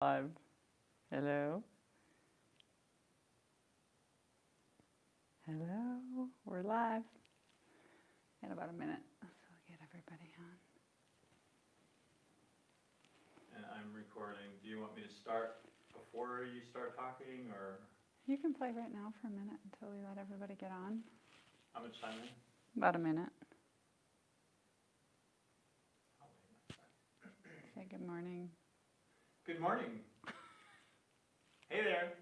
Live. Hello. Hello. We're live. In about a minute, so we'll get everybody on. And I'm recording. Do you want me to start before you start talking, or? You can play right now for a minute until we let everybody get on. How much time in? About a minute. I'll wait a minute. Say good morning. Good morning. Hey there.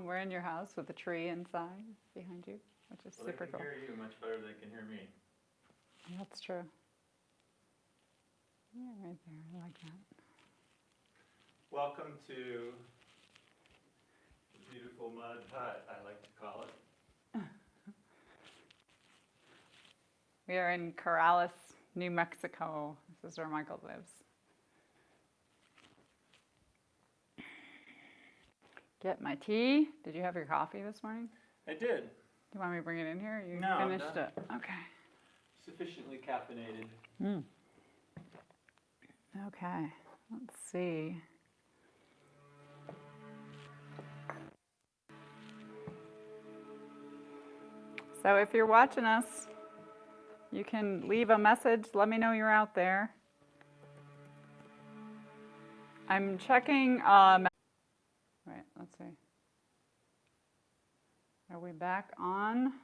We're in your house with a tree inside behind you, which is super cool. They can hear you much better than they can hear me. That's true. Yeah, right there. I like that. Welcome to the beautiful mud hut, I like to call it. We are in Corrales, New Mexico. This is where Michael lives. Get my tea. Did you have your coffee this morning? I did. Do you want me to bring it in here? You No, I'm finished done. it. Okay. Sufficiently caffeinated. Okay. Let's see. So if you're watching us, you can leave a message. Let me know you're out there. I'm checking. Wait, let's see. Are we back on?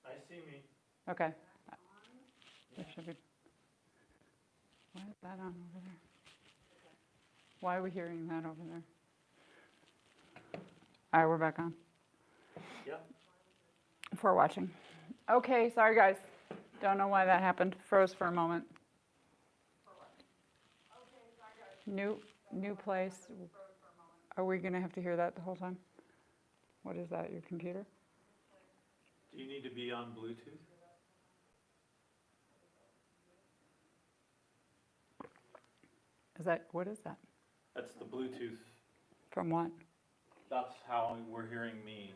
I see me. Okay. Yeah. There should be. Why is that on over there? Why are we hearing that over there? All right, we're back on. Yep. For watching. Okay, sorry guys. Don't know why that happened. Froze for a moment. New place. Are we gonna have to hear that the whole time? What is that? Your computer? Do you need to be on Bluetooth? What is that? That's the Bluetooth. From what? That's how we're hearing me.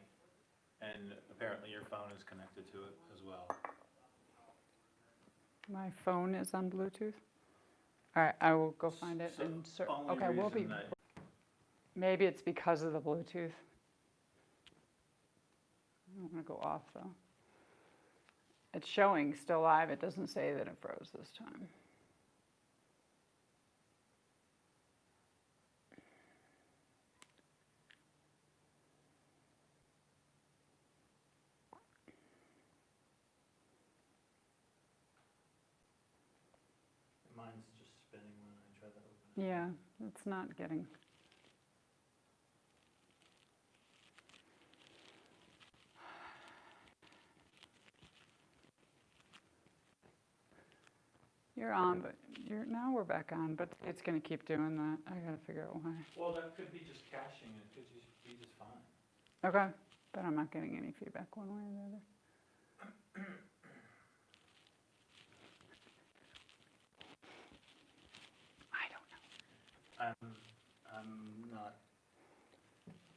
And apparently your phone is connected to it as well. My phone is on Bluetooth. All right, I will go find it and search. Okay, we'll be. Maybe it's because of the Bluetooth. I don't want to go off though. It's showing still live. It doesn't say that it froze this time. Mine's just spinning when I try to open it. Yeah, it's not getting. You're on, but now we're back on, but it's going to keep doing that. I got to figure out why. Well, that could be just caching. It could just be just fine. Okay, but I'm not getting any feedback one way or the other. I don't know.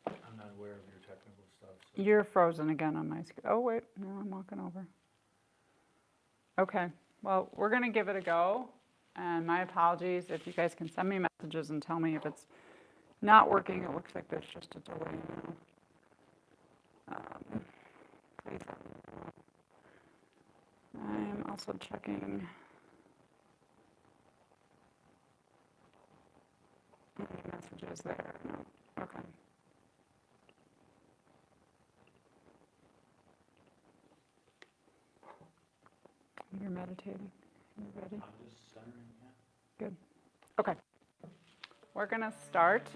I'm not aware of your technical stuff. So. You're frozen again on my screen. Oh wait, no, I'm walking over. Okay, well, we're going to give it a go. And my apologies if you guys can send me messages and tell me if it's not working. It looks like there's just a delay now. Please let me know. I'm also checking any messages there. No. Okay. You're meditating. You ready? I'm just centering, yeah. Good. Okay. We're going to start.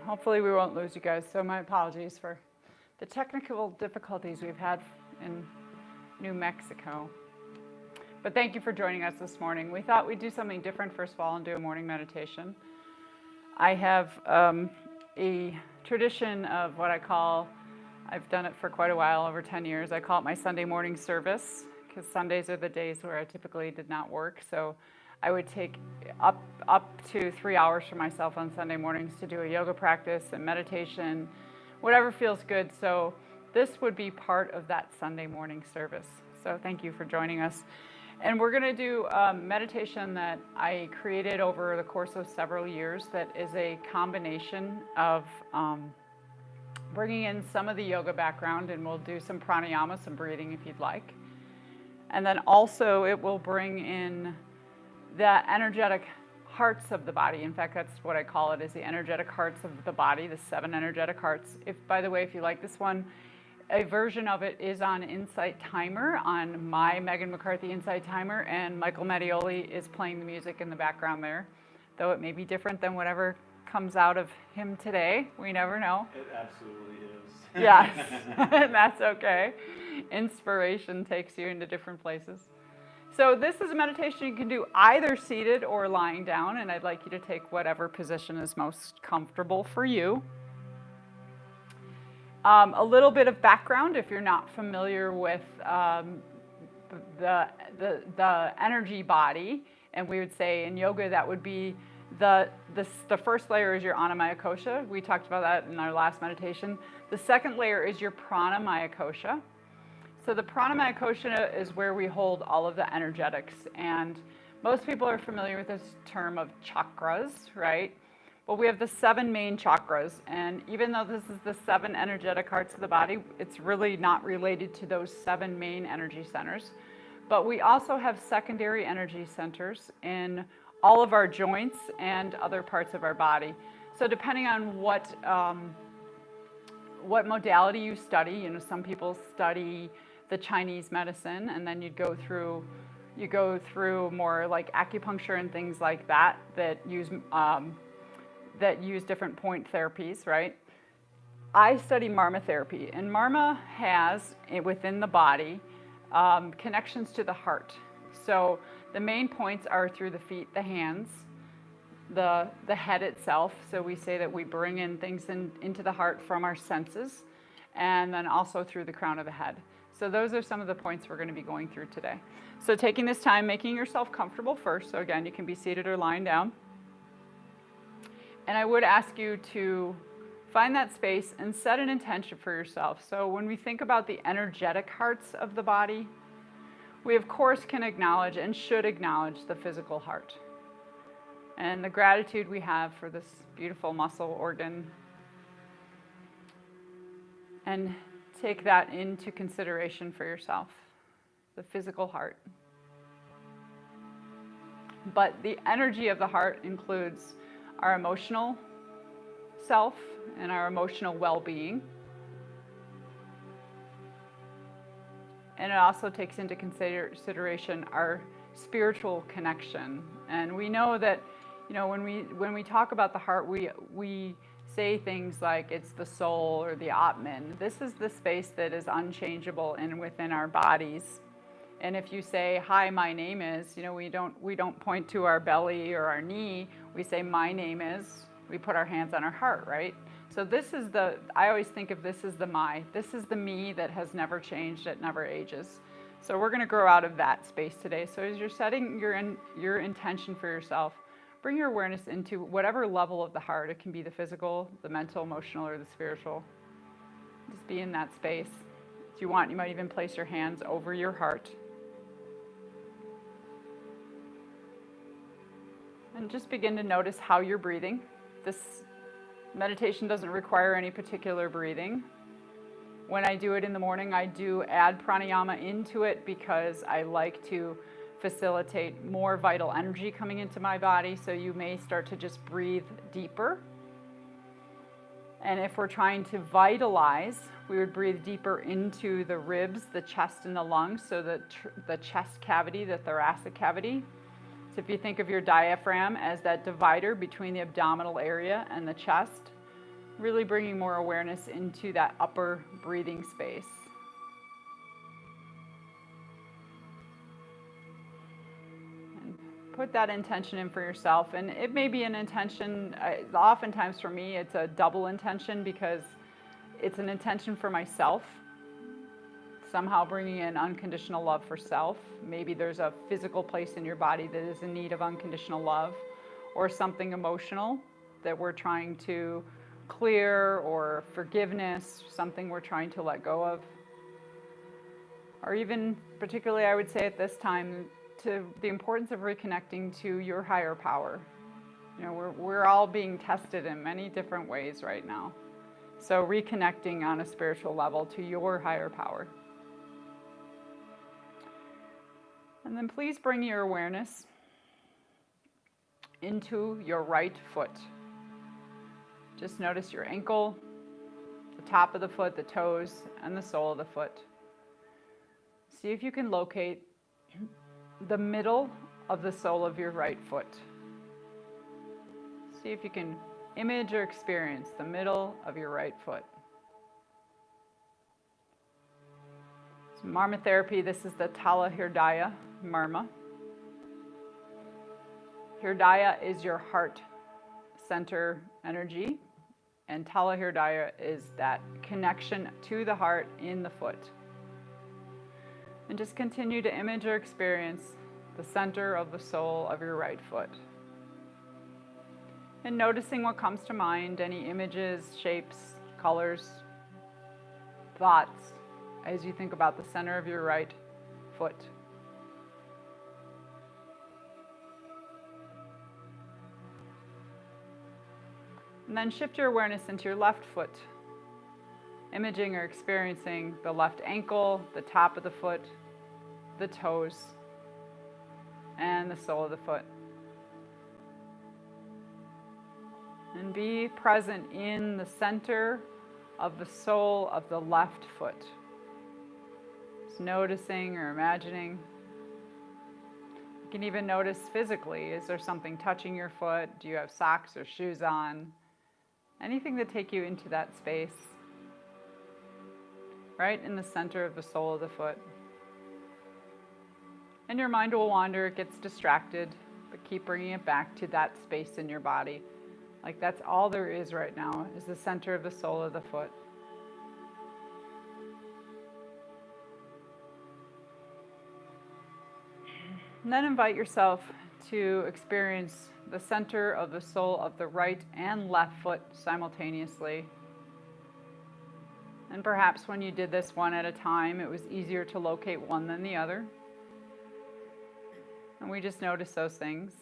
Hopefully we won't lose you guys, so my apologies for the technical difficulties we've had in New Mexico. But thank you for joining us this morning. We thought we'd do something different first of all and do a morning meditation. I have a tradition of what I call, I've done it for quite a while, over 10 years. I call it my Sunday morning service because Sundays are the days where I typically did not work. So I would take up to 3 hours for myself on Sunday mornings to do a yoga practice and meditation, whatever feels good. So this would be part of that Sunday morning service. So thank you for joining us. And we're going to do a meditation that I created over the course of several years that is a combination of bringing in some of the yoga background, and we'll do some pranayama, some breathing if you'd like. And then also it will bring in the energetic hearts of the body. In fact, that's what I call it, is the energetic hearts of the body, the 7 energetic hearts. If, by the way, if you like this one, a version of it is on Insight Timer, on my Megan MacCarthy Insight Timer, and Michael Mattioli is playing the music in the background there, though it may be different than whatever comes out of him today. We never know. It absolutely is. Yes, and that's okay. Inspiration takes you into different places. So this is a meditation you can do either seated or lying down, and I'd like you to take whatever position is most comfortable for you. A little bit of background if you're not familiar with the energy body, and we would say in yoga that would be the first layer is your Annamaya Kosha. We talked about that in our last meditation. The second layer is your Pranamaya Kosha. So the Pranamaya Kosha is where we hold all of the energetics, and most people are familiar with this term of chakras, right? Well, we have the 7 main chakras, and even though this is the 7 energetic hearts of the body, it's really not related to those 7 main energy centers. But we also have secondary energy centers in all of our joints and other parts of our body. So depending on what modality you study, some people study the Chinese medicine, and then you go through more like acupuncture and things like that use different point therapies, right? I study Marma therapy, and Marma has within the body connections to the heart. So the main points are through the feet, the hands, the head itself. So we say that we bring in things into the heart from our senses, and then also through the crown of the head. So those are some of the points we're going to be going through today. So taking this time, making yourself comfortable first. So again, you can be seated or lying down. And I would ask you to find that space and set an intention for yourself. So when we think about the energetic hearts of the body, we of course can acknowledge and should acknowledge the physical heart and the gratitude we have for this beautiful muscle organ, and take that into consideration for yourself, the physical heart. But the energy of the heart includes our emotional self and our emotional well-being. And it also takes into consideration our spiritual connection. And we know that, when we talk about the heart, we say things like it's the soul or the Atman. This is the space that is unchangeable within our bodies. And if you say, "Hi, my name is," we don't point to our belly or our knee. We say, "My name is." We put our hands on our heart, right? So I always think of this as the my. This is the me that has never changed, it never ages. So we're going to grow out of that space today. So as you're setting your intention for yourself, bring your awareness into whatever level of the heart. It can be the physical, the mental, emotional, or the spiritual. Just be in that space. If you want, you might even place your hands over your heart. And just begin to notice how you're breathing. This meditation doesn't require any particular breathing. When I do it in the morning, I do add pranayama into it because I like to facilitate more vital energy coming into my body. So you may start to just breathe deeper. And if we're trying to vitalize, we would breathe deeper into the ribs, the chest, and the lungs. So the chest cavity, the thoracic cavity. So if you think of your diaphragm as that divider between the abdominal area and the chest, really bringing more awareness into that upper breathing space. And put that intention in for yourself. And it may be an intention, oftentimes for me, it's a double intention because it's an intention for myself. Somehow bringing in unconditional love for self. Maybe there's a physical place in your body that is in need of unconditional love, or something emotional that we're trying to clear, or forgiveness, something we're trying to let go of. Or even, particularly I would say at this time, to the importance of reconnecting to your higher power. You know, we're all being tested in many different ways right now. So reconnecting on a spiritual level to your higher power. And then please bring your awareness into your right foot. Just notice your ankle, the top of the foot, the toes, and the sole of the foot. See if you can locate the middle of the sole of your right foot. See if you can image or experience the middle of your right foot. So Marma therapy, this is the Tala Hridaya Marma. Hridaya is your heart center energy, and Tala Hridaya is that connection to the heart in the foot. And just continue to image or experience the center of the sole of your right foot. And noticing what comes to mind, any images, shapes, colors, thoughts, as you think about the center of your right foot. And then shift your awareness into your left foot, imaging or experiencing the left ankle, the top of the foot, the toes, and the sole of the foot. And be present in the center of the sole of the left foot. Just noticing or imagining. You can even notice physically, is there something touching your foot? Do you have socks or shoes on? Anything to take you into that space. Right in the center of the sole of the foot. And your mind will wander, it gets distracted, but keep bringing it back to that space in your body. Like that's all there is right now, is the center of the sole of the foot. And then invite yourself to experience the center of the sole of the right and left foot simultaneously. And perhaps when you did this one at a time, it was easier to locate one than the other. And we just notice those things.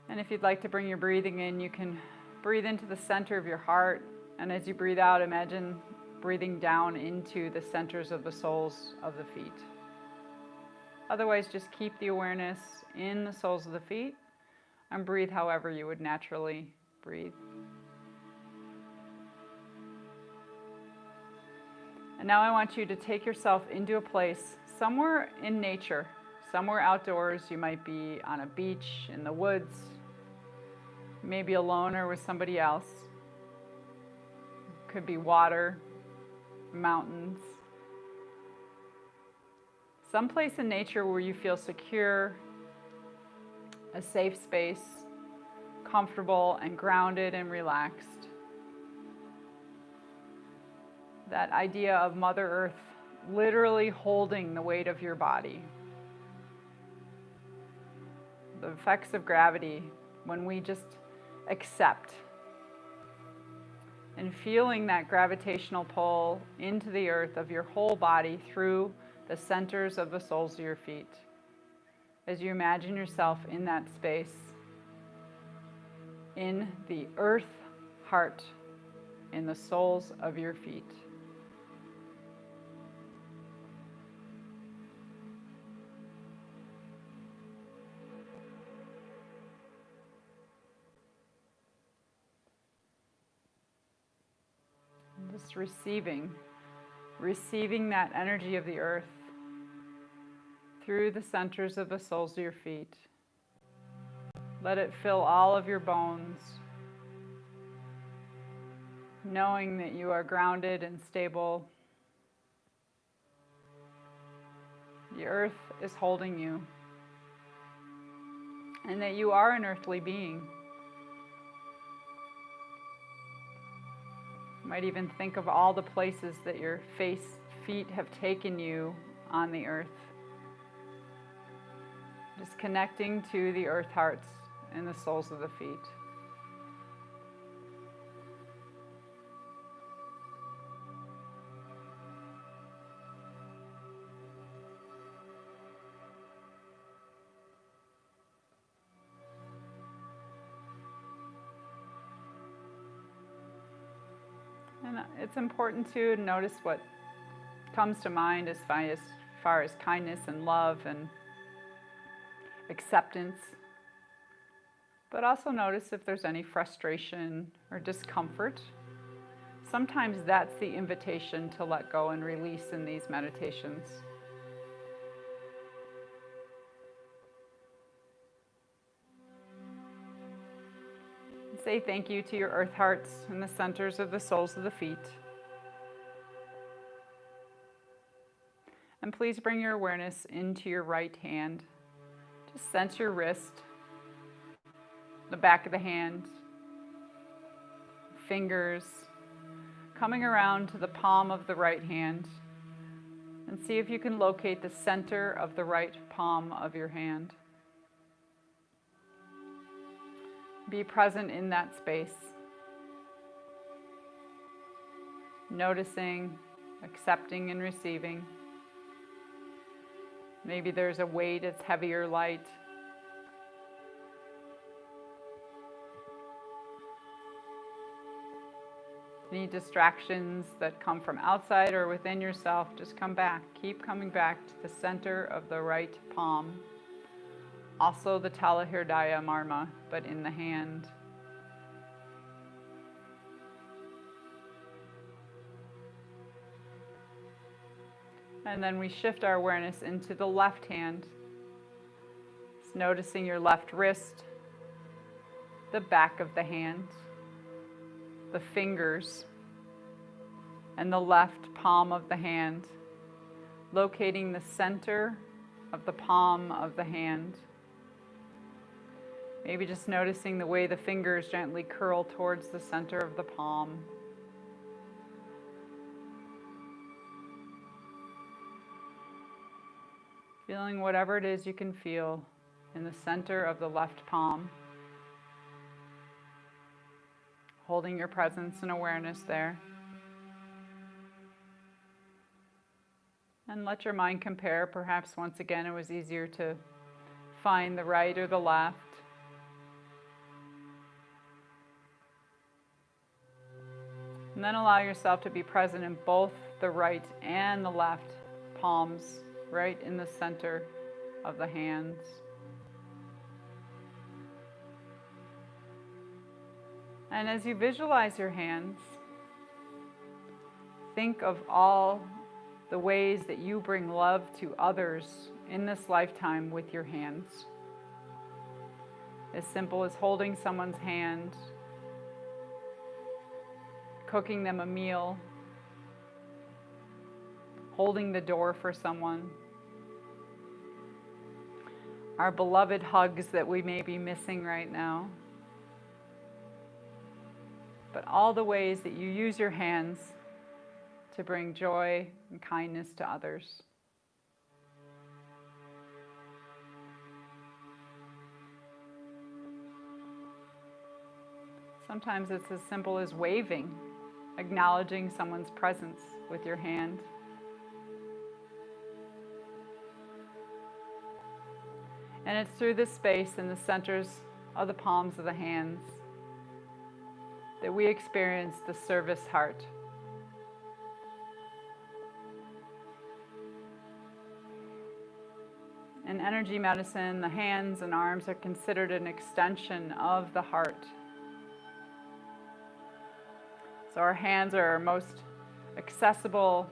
And if you'd like to bring your breathing in, you can breathe into the center of your heart. And as you breathe out, imagine breathing down into the centers of the soles of the feet. Otherwise, just keep the awareness in the soles of the feet and breathe however you would naturally breathe. And now I want you to take yourself into a place somewhere in nature, somewhere outdoors. You might be on a beach, in the woods, maybe alone or with somebody else. Could be water, mountains. Someplace in nature where you feel secure, a safe space, comfortable and grounded and relaxed. That idea of Mother Earth literally holding the weight of your body. The effects of gravity, when we just accept and feeling that gravitational pull into the earth of your whole body through the centers of the soles of your feet. As you imagine yourself in that space, in the earth heart, in the soles of your feet. Just receiving that energy of the earth through the centers of the soles of your feet. Let it fill all of your bones, knowing that you are grounded and stable. The earth is holding you, and that you are an earthly being. You might even think of all the places that your feet have taken you on the earth. Just connecting to the earth hearts and the soles of the feet. And it's important to notice what comes to mind as far as kindness and love and acceptance. But also notice if there's any frustration or discomfort. Sometimes that's the invitation to let go and release in these meditations. Say thank you to your earth hearts and the centers of the soles of the feet. And please bring your awareness into your right hand. Just sense your wrist, the back of the hand, fingers, coming around to the palm of the right hand. And see if you can locate the center of the right palm of your hand. Be present in that space. Noticing, accepting, and receiving. Maybe there's a weight, it's heavy or light. Any distractions that come from outside or within yourself, just come back. Keep coming back to the center of the right palm. Also the Talahrirdaya Marma, but in the hand. And then we shift our awareness into the left hand. Just noticing your left wrist, the back of the hand, the fingers, and the left palm of the hand, locating the center of the palm of the hand. Maybe just noticing the way the fingers gently curl towards the center of the palm. Feeling whatever it is you can feel in the center of the left palm. Holding your presence and awareness there. And let your mind compare. Perhaps once again it was easier to find the right or the left. And then allow yourself to be present in both the right and the left palms, right in the center of the hands. And as you visualize your hands, think of all the ways that you bring love to others in this lifetime with your hands. As simple as holding someone's hand, cooking them a meal, holding the door for someone, our beloved hugs that we may be missing right now. But all the ways that you use your hands to bring joy and kindness to others. Sometimes it's as simple as waving, acknowledging someone's presence with your hand. And it's through this space in the centers of the palms of the hands that we experience the service heart. In energy medicine, the hands and arms are considered an extension of the heart. So our hands are our most accessible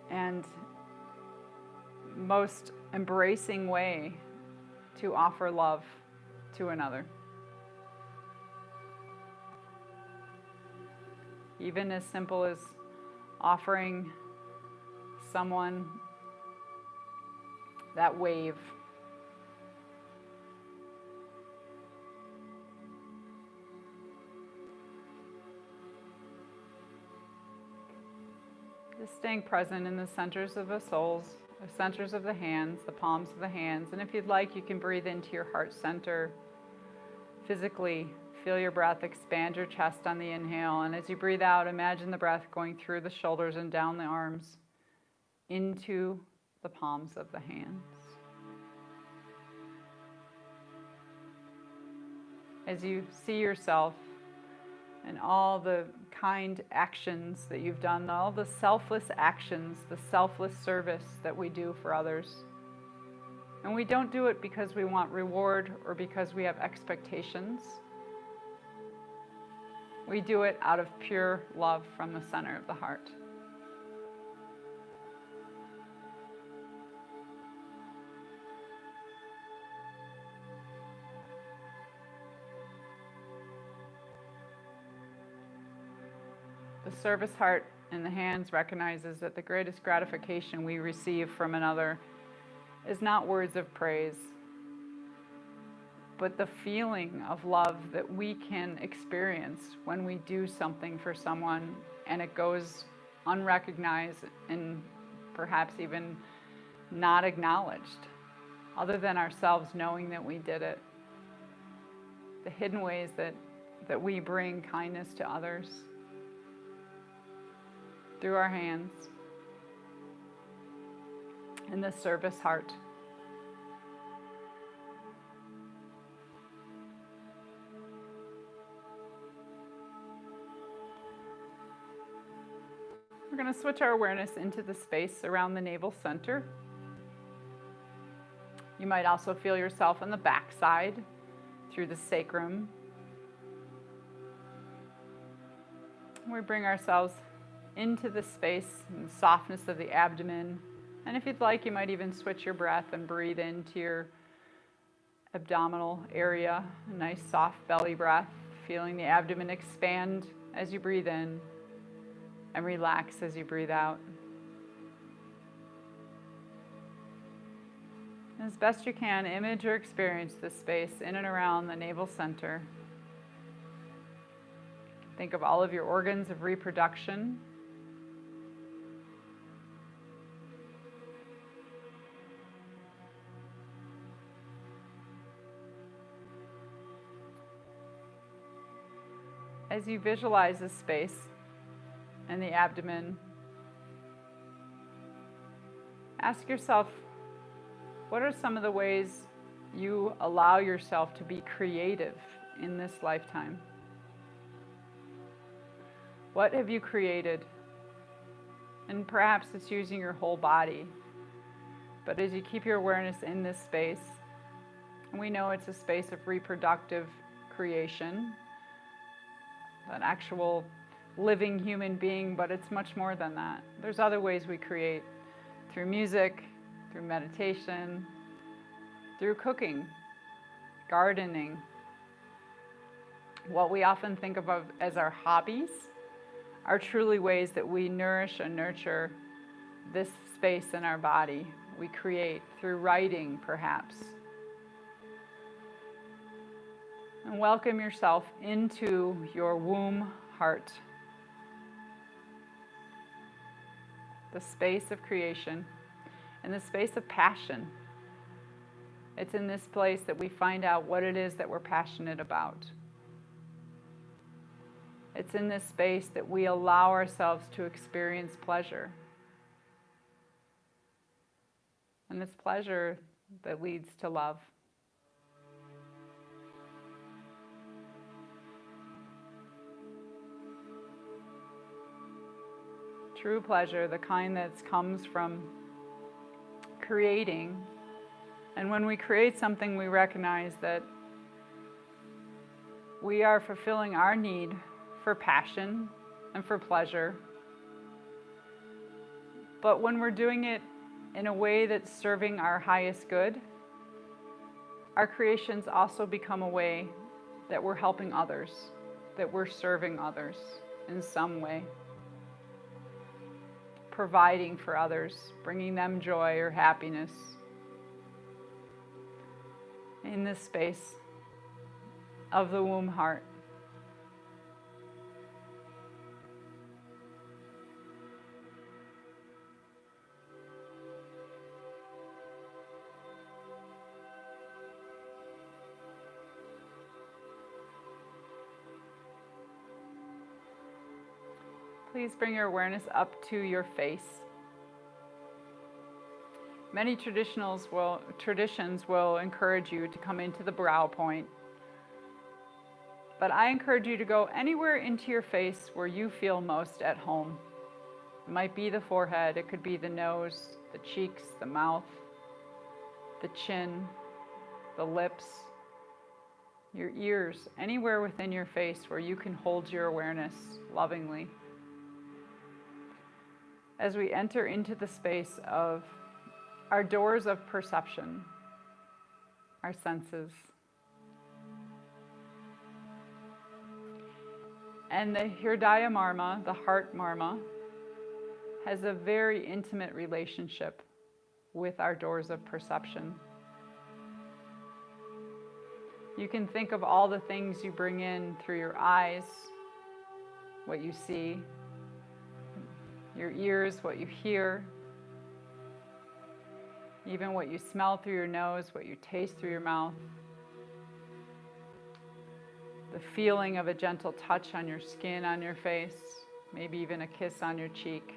and most embracing way to offer love to another. Even as simple as offering someone that wave. Just staying present in the centers of the soles, the centers of the hands, the palms of the hands. And if you'd like, you can breathe into your heart center. Physically, feel your breath expand your chest on the inhale. And as you breathe out, imagine the breath going through the shoulders and down the arms into the palms of the hands. As you see yourself and all the kind actions that you've done, all the selfless actions, the selfless service that we do for others. And we don't do it because we want reward or because we have expectations. We do it out of pure love from the center of the heart. The service heart in the hands recognizes that the greatest gratification we receive from another is not words of praise, but the feeling of love that we can experience when we do something for someone and it goes unrecognized and perhaps even not acknowledged, other than ourselves knowing that we did it. The hidden ways that we bring kindness to others through our hands in the service heart. We're going to switch our awareness into the space around the navel center. You might also feel yourself on the back side through the sacrum. We bring ourselves into the space and the softness of the abdomen. And if you'd like, you might even switch your breath and breathe into your abdominal area. A nice soft belly breath, feeling the abdomen expand as you breathe in and relax as you breathe out. As best you can, image or experience this space in and around the navel center. Think of all of your organs of reproduction. As you visualize this space and the abdomen, ask yourself, what are some of the ways you allow yourself to be creative in this lifetime? What have you created? And perhaps it's using your whole body. But as you keep your awareness in this space, and we know it's a space of reproductive creation, an actual living human being, but it's much more than that. There's other ways we create, through music, through meditation, through cooking, gardening. What we often think of as our hobbies are truly ways that we nourish and nurture this space in our body. We create through writing, perhaps. And welcome yourself into your womb heart, the space of creation and the space of passion. It's in this place that we find out what it is that we're passionate about. It's in this space that we allow ourselves to experience pleasure. And it's pleasure that leads to love. True pleasure, the kind that comes from creating. And when we create something, we recognize that we are fulfilling our need for passion and for pleasure. But when we're doing it in a way that's serving our highest good, our creations also become a way that we're helping others, that we're serving others in some way, providing for others, bringing them joy or happiness. In this space of the womb heart. Please bring your awareness up to your face. Many traditions will encourage you to come into the brow point But I encourage you to go anywhere into your face where you feel most at home. It might be the forehead, it could be the nose, the cheeks, the mouth, the chin, the lips, your ears, anywhere within your face where you can hold your awareness lovingly. As we enter into the space of our doors of perception, our senses. And the Hridaya Marma, the heart marma, has a very intimate relationship with our doors of perception. You can think of all the things you bring in through your eyes, what you see, your ears, what you hear, even what you smell through your nose, what you taste through your mouth, the feeling of a gentle touch on your skin, on your face, maybe even a kiss on your cheek.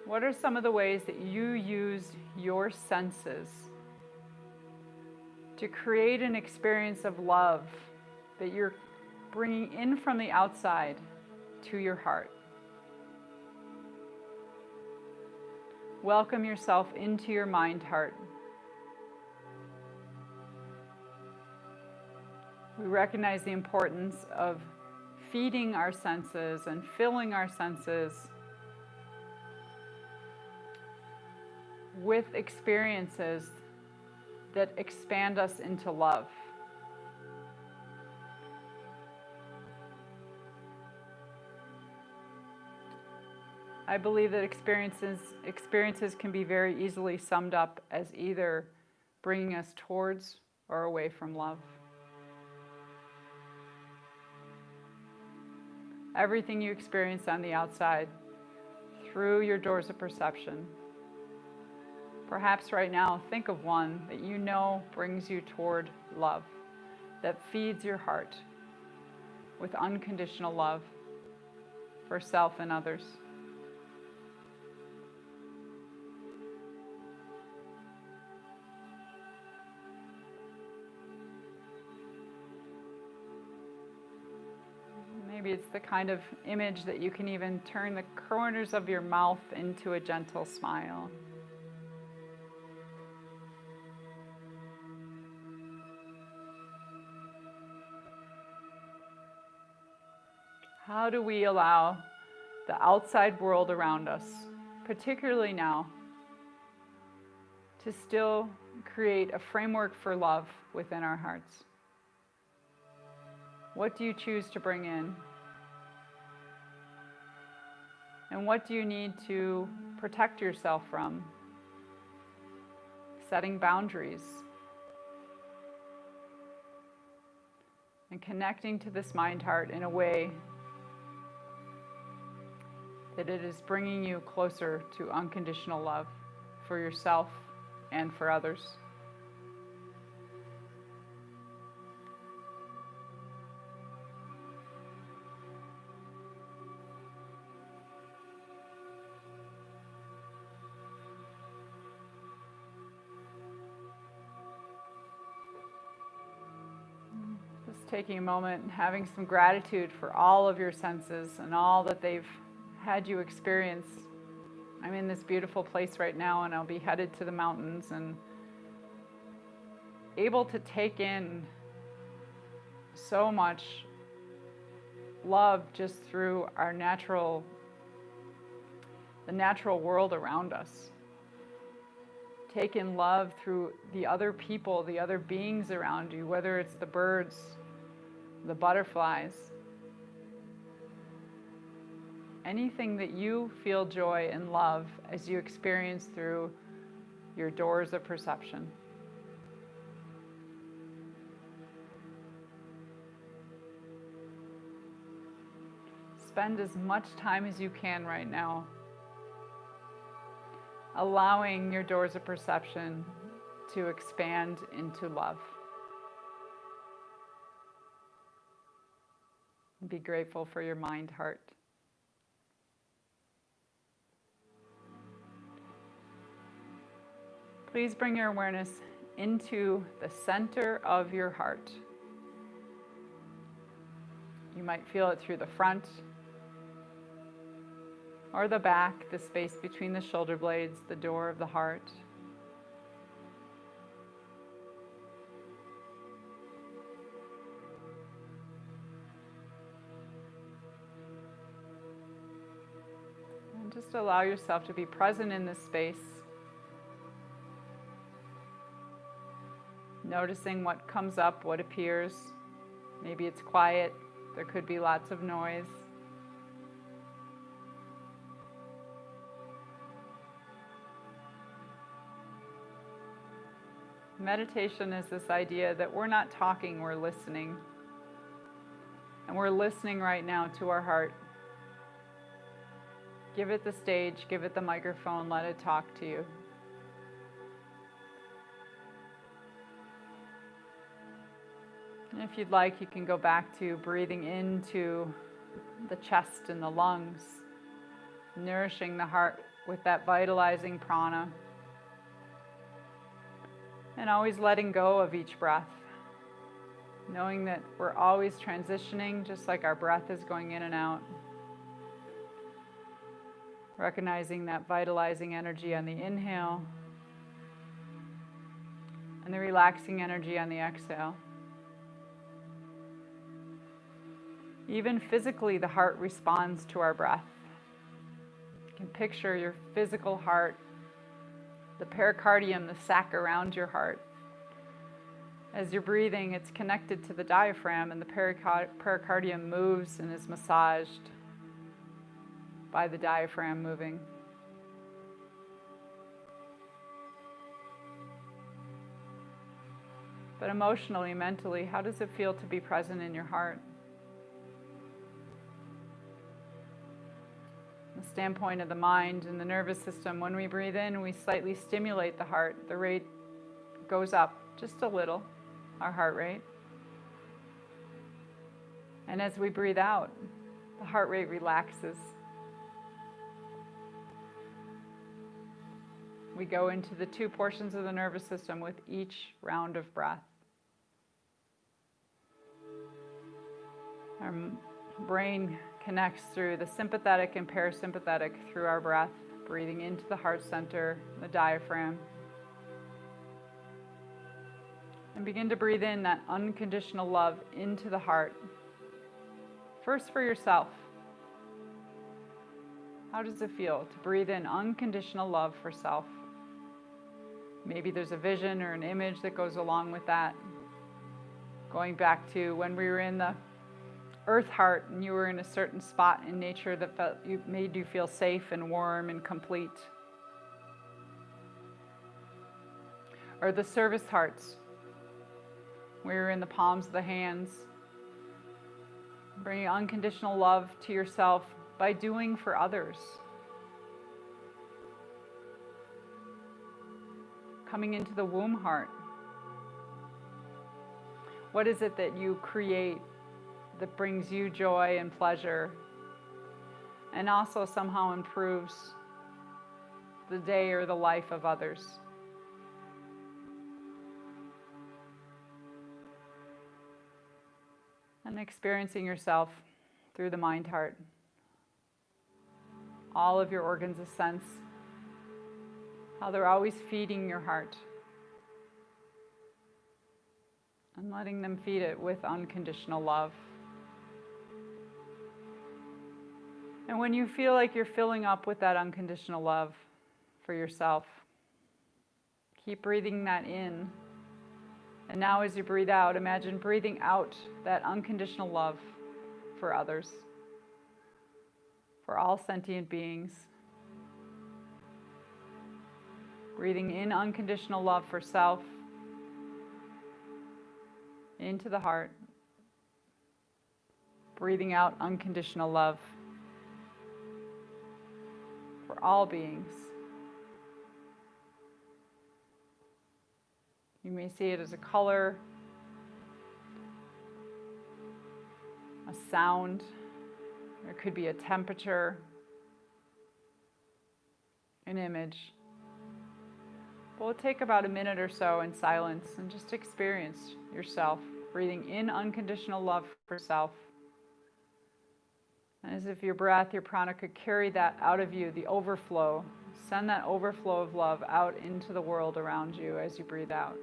What are some of the ways that you use your senses to create an experience of love that you're bringing in from the outside to your heart? Welcome yourself into your mind heart. We recognize the importance of feeding our senses and filling our senses with experiences that expand us into love. I believe that experiences can be very easily summed up as either bringing us towards or away from love. Everything you experience on the outside through your doors of perception. Perhaps right now, think of one that you know brings you toward love, that feeds your heart with unconditional love for self and others. Maybe it's the kind of image that you can even turn the corners of your mouth into a gentle smile. How do we allow the outside world around us, particularly now, to still create a framework for love within our hearts? What do you choose to bring in? And what do you need to protect yourself from? Setting boundaries. And connecting to this mind heart in a way that it is bringing you closer to unconditional love for yourself and for others. Just taking a moment and having some gratitude for all of your senses and all that they've had you experience. I'm in this beautiful place right now, and I'll be headed to the mountains and able to take in so much love just through our the natural world around us. Take in love through the other people, the other beings around you, whether it's the birds, the butterflies, anything that you feel joy and love as you experience through your doors of perception. Spend as much time as you can right now allowing your doors of perception to expand into love. Be grateful for your mind heart. Please bring your awareness into the center of your heart. You might feel it through the front or the back, the space between the shoulder blades, the door of the heart. And just allow yourself to be present in this space, noticing what comes up, what appears. Maybe it's quiet, there could be lots of noise. Meditation is this idea that we're not talking, we're listening. And we're listening right now to our heart. Give it the stage, give it the microphone, let it talk to you. And if you'd like, you can go back to breathing into the chest and the lungs, nourishing the heart with that vitalizing prana. And always letting go of each breath, knowing that we're always transitioning, just like our breath is going in and out. Recognizing that vitalizing energy on the inhale and the relaxing energy on the exhale. Even physically, the heart responds to our breath. You can picture your physical heart, the pericardium, the sac around your heart. As you're breathing, it's connected to the diaphragm, and the pericardium moves and is massaged by the diaphragm moving. But emotionally, mentally, how does it feel to be present in your heart? From the standpoint of the mind and the nervous system, when we breathe in, we slightly stimulate the heart. The rate goes up just a little, our heart rate. And as we breathe out, the heart rate relaxes. We go into the two portions of the nervous system with each round of breath. Our brain connects through the sympathetic and parasympathetic through our breath, breathing into the heart center, the diaphragm. And begin to breathe in that unconditional love into the heart. First for yourself. How does it feel to breathe in unconditional love for self? Maybe there's a vision or an image that goes along with that. Going back to when we were in the earth heart and you were in a certain spot in nature that made you feel safe and warm and complete. Or the service hearts. We were in the palms of the hands. Bringing unconditional love to yourself by doing for others. Coming into the womb heart. What is it that you create that brings you joy and pleasure and also somehow improves the day or the life of others? And experiencing yourself through the mind heart. All of your organs of sense, how they're always feeding your heart. And letting them feed it with unconditional love. And when you feel like you're filling up with that unconditional love for yourself, keep breathing that in. And now as you breathe out, imagine breathing out that unconditional love for others, for all sentient beings. Breathing in unconditional love for self, into the heart. Breathing out unconditional love for all beings. You may see it as a color, a sound, there could be a temperature, an image. We'll take about a minute or so in silence and just experience yourself breathing in unconditional love for self. And as if your breath, your prana could carry that out of you, the overflow. Send that overflow of love out into the world around you as you breathe out.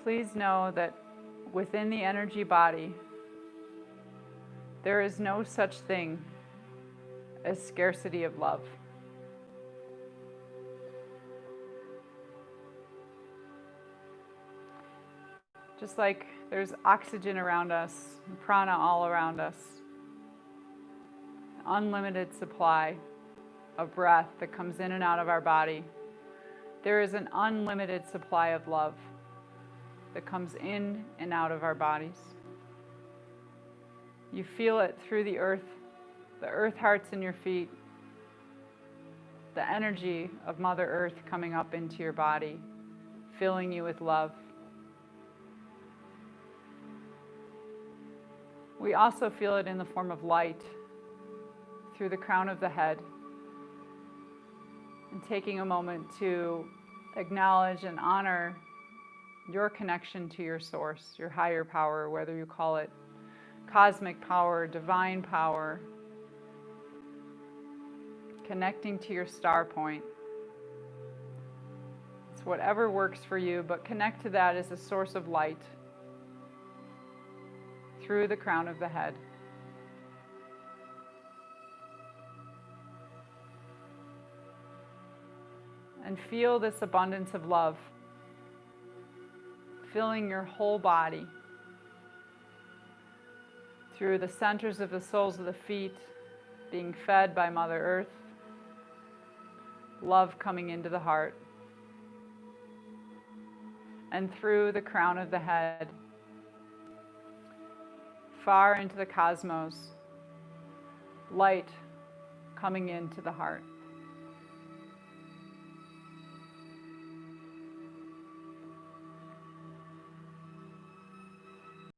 Please know that within the energy body, there is no such thing as scarcity of love. Just like there's oxygen around us, prana all around us, unlimited supply of breath that comes in and out of our body, there is an unlimited supply of love that comes in and out of our bodies. You feel it through the earth hearts in your feet, the energy of Mother Earth coming up into your body, filling you with love. We also feel it in the form of light through the crown of the head. And taking a moment to acknowledge and honor your connection to your source, your higher power, whether you call it cosmic power, divine power, connecting to your star point. It's whatever works for you, but connect to that as a source of light through the crown of the head. And feel this abundance of love filling your whole body through the centers of the soles of the feet, being fed by Mother Earth, love coming into the heart, and through the crown of the head, far into the cosmos, light coming into the heart.